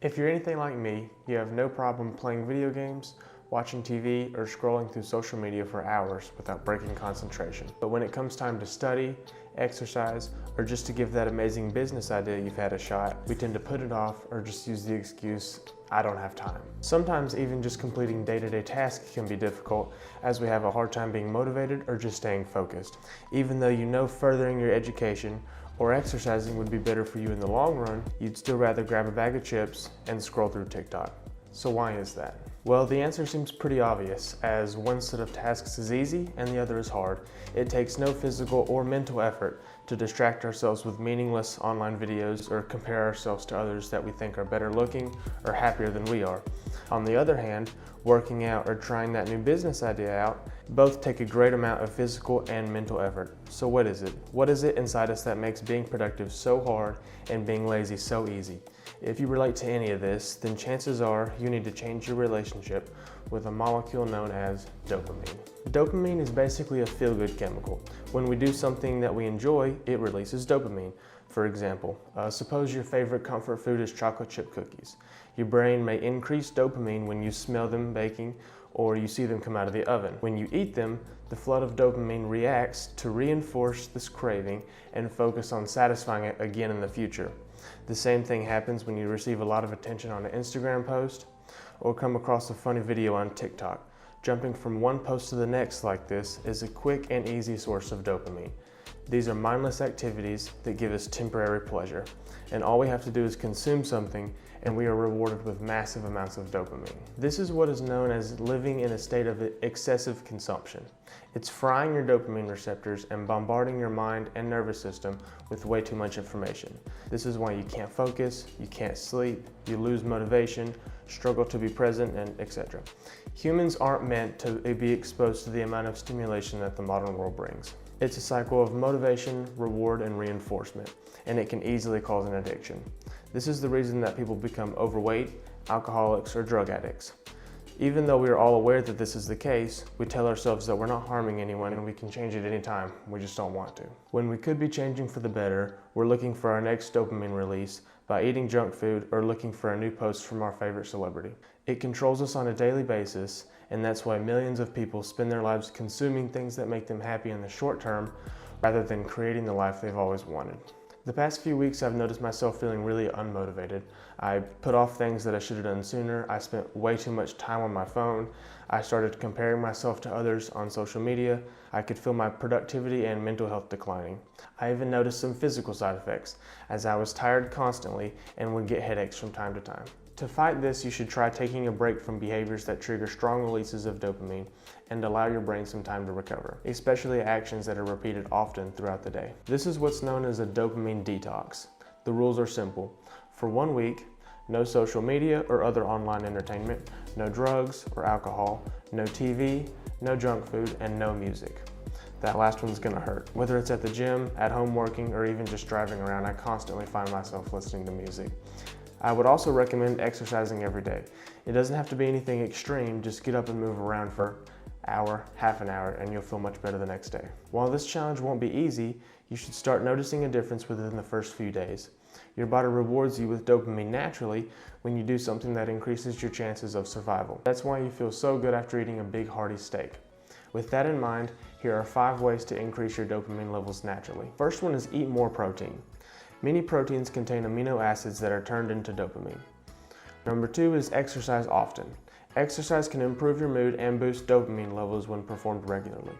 If you're anything like me, you have no problem playing video games, watching TV, or scrolling through social media for hours without breaking concentration. But when it comes time to study, exercise, or just to give that amazing business idea you've had a shot, we tend to put it off or just use the excuse, I don't have time. Sometimes even just completing day-to-day tasks can be difficult as we have a hard time being motivated or just staying focused. Even though you know furthering your education or exercising would be better for you in the long run, you'd still rather grab a bag of chips and scroll through TikTok. So why is that? Well, the answer seems pretty obvious, as one set of tasks is easy and the other is hard. It takes no physical or mental effort to distract ourselves with meaningless online videos or compare ourselves to others that we think are better looking or happier than we are. On the other hand, working out or trying that new business idea out both take a great amount of physical and mental effort. So what is it? What is it inside us that makes being productive so hard and being lazy so easy? If you relate to any of this, then chances are you need to change your relationship with a molecule known as dopamine. Dopamine is basically a feel-good chemical. When we do something that we enjoy, it releases dopamine. For example, suppose your favorite comfort food is chocolate chip cookies. Your brain may increase dopamine when you smell them baking or you see them come out of the oven. When you eat them, the flood of dopamine reacts to reinforce this craving and focus on satisfying it again in the future. The same thing happens when you receive a lot of attention on an Instagram post or come across a funny video on TikTok. Jumping from one post to the next like this is a quick and easy source of dopamine. These are mindless activities that give us temporary pleasure, and all we have to do is consume something and we are rewarded with massive amounts of dopamine. This is what is known as living in a state of excessive consumption. It's frying your dopamine receptors and bombarding your mind and nervous system with way too much information. This is why you can't focus, you can't sleep, you lose motivation, struggle to be present, and etc. Humans aren't meant to be exposed to the amount of stimulation that the modern world brings. It's a cycle of motivation, reward, and reinforcement, and it can easily cause an addiction. This is the reason that people become overweight, alcoholics, or drug addicts. Even though we are all aware that this is the case, we tell ourselves that we're not harming anyone and we can change at any time, we just don't want to. When we could be changing for the better, we're looking for our next dopamine release by eating junk food or looking for a new post from our favorite celebrity. It controls us on a daily basis, and that's why millions of people spend their lives consuming things that make them happy in the short term rather than creating the life they've always wanted. The past few weeks I've noticed myself feeling really unmotivated. I put off things that I should have done sooner. I spent way too much time on my phone. I started comparing myself to others on social media. I could feel my productivity and mental health declining. I even noticed some physical side effects, as I was tired constantly and would get headaches from time to time. To fight this, you should try taking a break from behaviors that trigger strong releases of dopamine and allow your brain some time to recover, especially actions that are repeated often throughout the day. This is what's known as a dopamine detox. The rules are simple. For 1 week, no social media or other online entertainment, no drugs or alcohol, no TV, no junk food, and no music. That last one's gonna hurt. Whether it's at the gym, at home working, or even just driving around, I constantly find myself listening to music. I would also recommend exercising every day. It doesn't have to be anything extreme, just get up and move around for an hour, half an hour, and you'll feel much better the next day. While this challenge won't be easy, you should start noticing a difference within the first few days. Your body rewards you with dopamine naturally when you do something that increases your chances of survival. That's why you feel so good after eating a big hearty steak. With that in mind, here are 5 ways to increase your dopamine levels naturally. First one is eat more protein. Many proteins contain amino acids that are turned into dopamine. Number 2 is exercise often. Exercise can improve your mood and boost dopamine levels when performed regularly.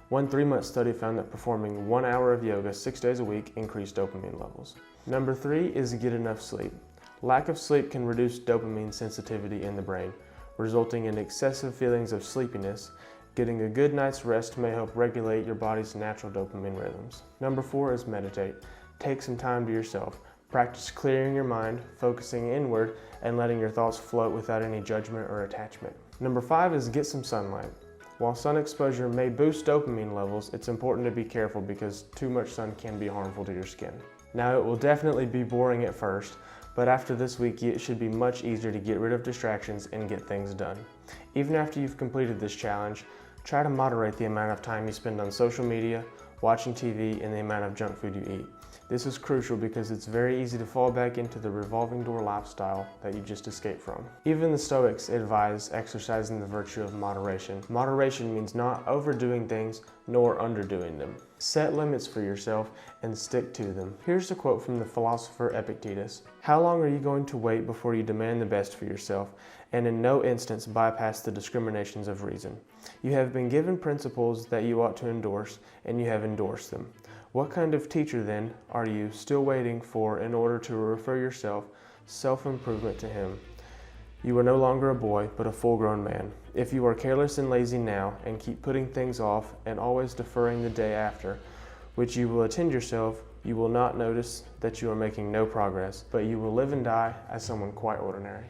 One 3-month study found that performing 1 hour of yoga 6 days a week increased dopamine levels. Number 3 is get enough sleep. Lack of sleep can reduce dopamine sensitivity in the brain, resulting in excessive feelings of sleepiness. Getting a good night's rest may help regulate your body's natural dopamine rhythms. Number 4 is meditate. Take some time to yourself. Practice clearing your mind, focusing inward, and letting your thoughts float without any judgment or attachment. Number 5 is get some sunlight. While sun exposure may boost dopamine levels, it's important to be careful because too much sun can be harmful to your skin. Now, it will definitely be boring at first, but after this week, it should be much easier to get rid of distractions and get things done. Even after you've completed this challenge, try to moderate the amount of time you spend on social media watching TV, and the amount of junk food you eat. This is crucial because it's very easy to fall back into the revolving door lifestyle that you just escaped from. Even the Stoics advise exercising the virtue of moderation. Moderation means not overdoing things nor underdoing them. Set limits for yourself and stick to them. Here's a quote from the philosopher Epictetus. "How long are you going to wait before you demand the best for yourself, and in no instance bypass the discriminations of reason? You have been given principles that you ought to endorse, and you have endorsed them. What kind of teacher, then, are you still waiting for in order to refer yourself self-improvement to him? You are no longer a boy, but a full-grown man. If you are careless and lazy now, and keep putting things off and always deferring the day after, which you will attend yourself, you will not notice that you are making no progress, but you will live and die as someone quite ordinary."